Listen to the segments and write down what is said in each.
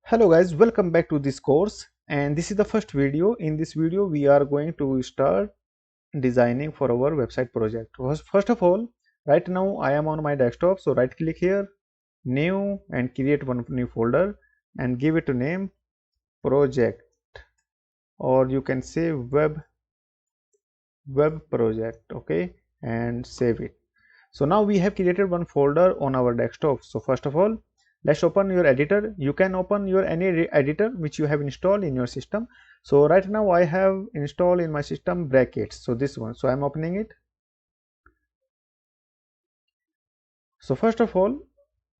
Hello guys, welcome back to this course, and this is the first video. In this video we are going to start designing for our website project. First of all, right now I am on my desktop, so right click here, new, and create one new folder and give it a name project, or you can say web project. Okay, and save it. So now we have created one folder on our desktop. So first of all, let's open your editor. You can open your any editor which you have installed in your system. So right now I have installed in my system brackets, so this one, so I'm opening it. So first of all,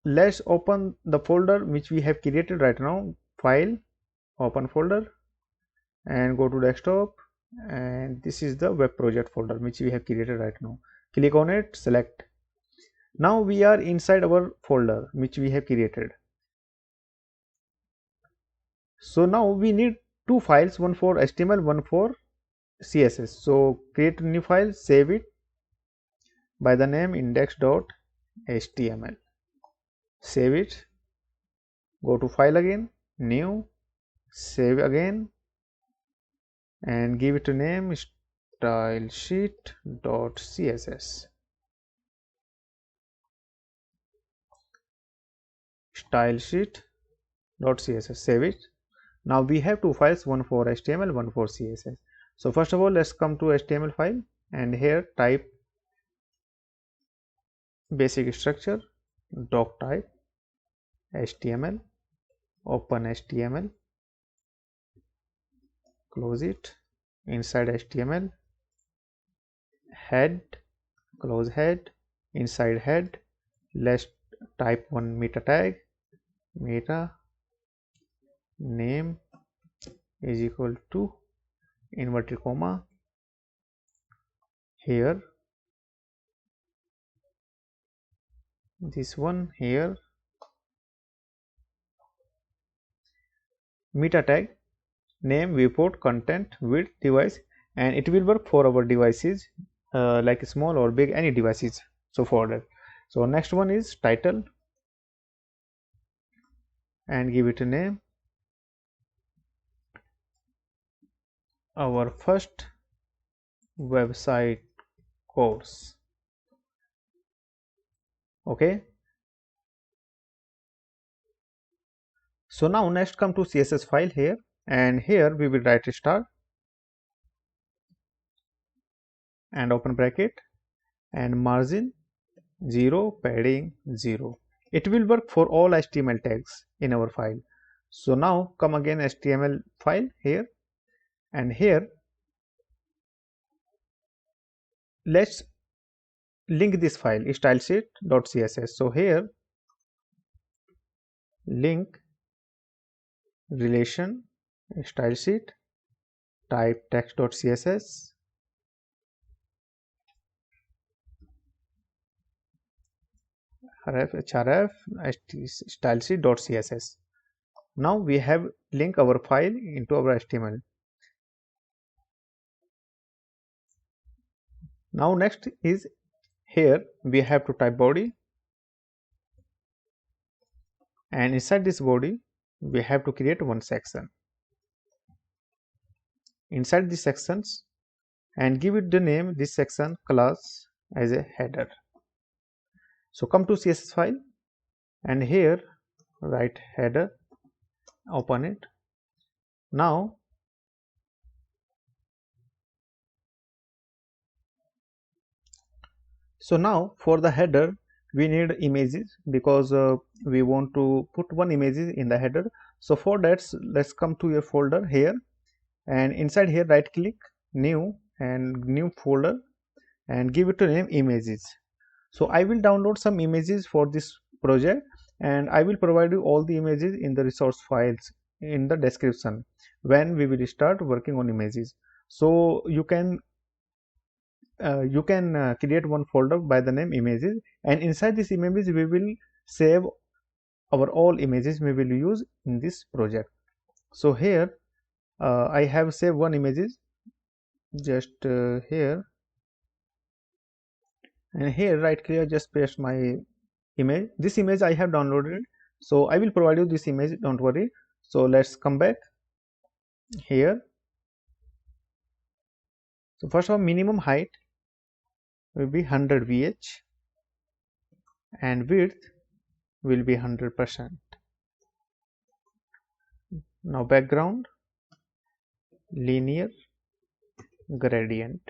let's open the folder which we have created right now. File, open folder, and go to desktop, and this is the web project folder which we have created right now. Click on it, select. Now we are inside our folder which we have created. So now we need two files, one for HTML, one for CSS. So create a new file, save it by the name index.html. Save it, go to file again, new, save again, and give it a name stylesheet.css. Stylesheet.css, save it. Now we have two files, one for HTML, one for CSS. So first of all, let's come to HTML file, and here type basic structure, doc type, HTML, open HTML, close it, inside HTML, head, close head, inside head, let's type one meta tag, meta name is equal to inverted comma, here, this one here, meta tag name, viewport, content, width, device, and it will work for our devices like small or big, any devices. So for that, so next one is title, and give it a name, our first website course. Okay, so now next come to CSS file here, and here we will write a star and open bracket and margin 0, padding 0. It will work for all HTML tags in our file. So now come again HTML file here, and here let's link this file stylesheet.css. So here link relation stylesheet, type text.css, href stylesheet.css. Now we have link our file into our HTML. Now next is here we have to type body, and inside this body we have to create one section inside these sections and give it the name this section class as a header. So come to CSS file, and here write header, open it. Now for the header we need images, because we want to put one images in the header. So for that, let's come to your folder here, and inside here right click, new, and new folder, and give it a name images. So I will download some images for this project, and I will provide you all the images in the resource files in the description when we will start working on images. So you can create one folder by the name images, and inside this images we will save our all images we will use in this project. So here I have saved one images just here, and here right click, just paste my image. This image I have downloaded, so I will provide you this image, don't worry. So let's come back here. So first of all, minimum height will be 100 VH and width will be 100%. Now background, linear gradient,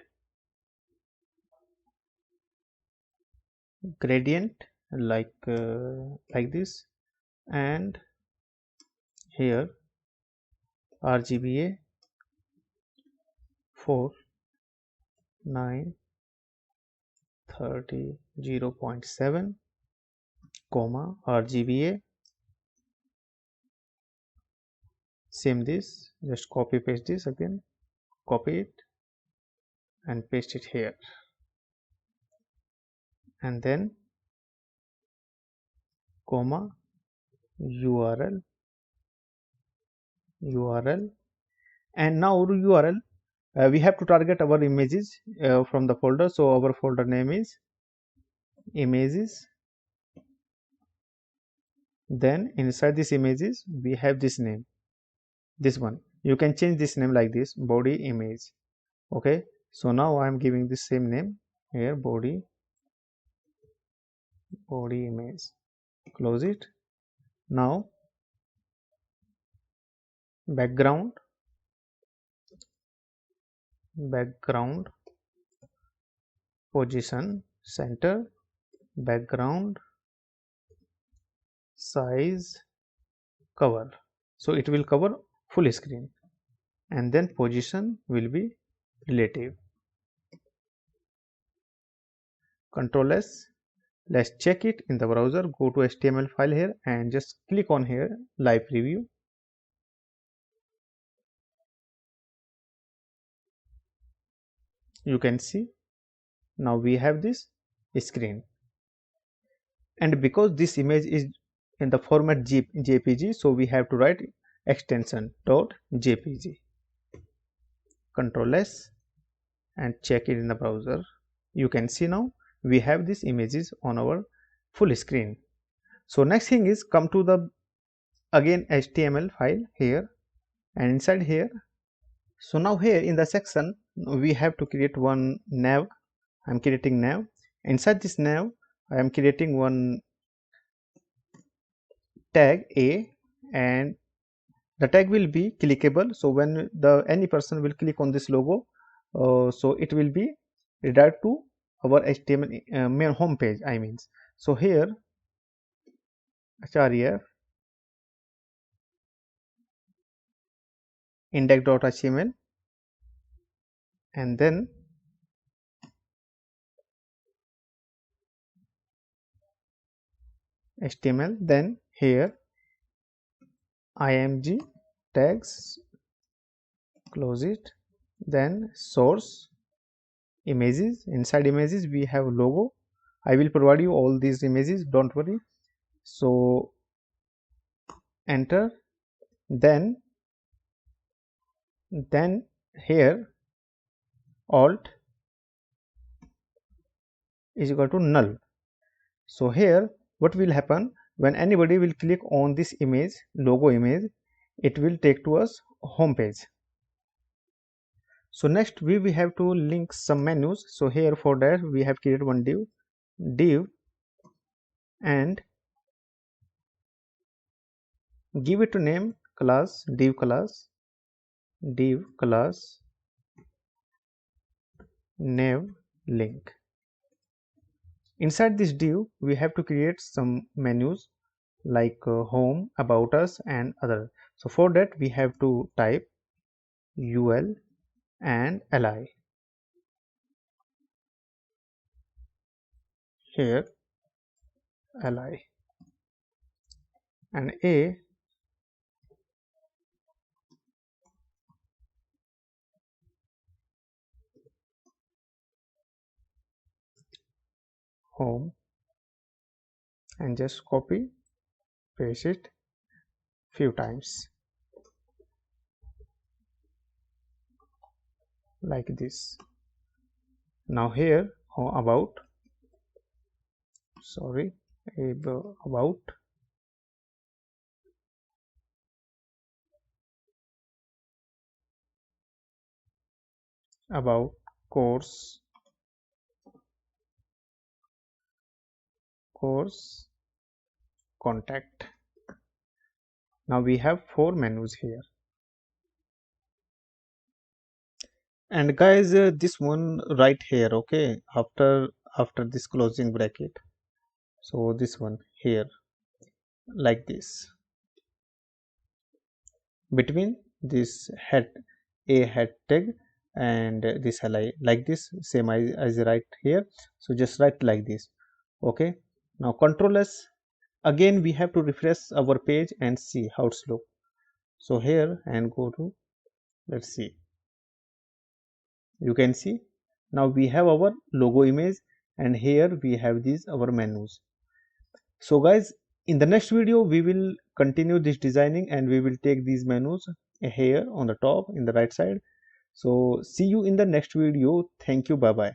like this, and here RGBA 4 9 30 0.7 comma RGBA, same this, just copy paste this again, copy it and paste it here, and then comma URL, and now URL we have to target our images from the folder. So our folder name is images, then inside this images we have this name, this one. You can change this name like this, body image. Okay, so now I am giving the same name here, body image. Close it. Now background position center, background size cover, so it will cover full screen, and then position will be relative. Control S. Let's check it in the browser. Go to HTML file here and just click on here, live preview. You can see now we have this screen, and because this image is in the format JPG, so we have to write extension .jpg. Control S and check it in the browser. You can see now we have these images on our full screen. So next thing is come to the again HTML file here, and inside here, so now here in the section we have to create one nav. I am creating nav. Inside this nav I am creating one tag A, and the tag will be clickable. So when any person will click on this logo, so it will be redirect to our HTML main home page, I means. So here href index.html, and then HTML, then here img tags, close it, then source images. Inside images we have logo. I will provide you all these images, don't worry. So enter, then here alt is equal to null. So here what will happen, when anybody will click on this image, logo image, it will take to us home page. So next we have to link some menus. So here for that we have created one div and give it to name class div class nav link. Inside this div we have to create some menus like home, about us, and other. So for that we have to type ul and li. Here li and a home, and just copy paste it few times like this. Now here about about course contact. Now we have four menus here. And guys, this one right here, okay, after this closing bracket. So this one here, like this, between this head a head tag and this li, like this, same as right here. So just write like this. Okay, now control S. Again we have to refresh our page and see how it's look. So here and go to, let's see, you can see now we have our logo image, and here we have these our menus. So guys, in the next video we will continue this designing, and we will take these menus here on the top in the right side. So see you in the next video. Thank you. Bye bye.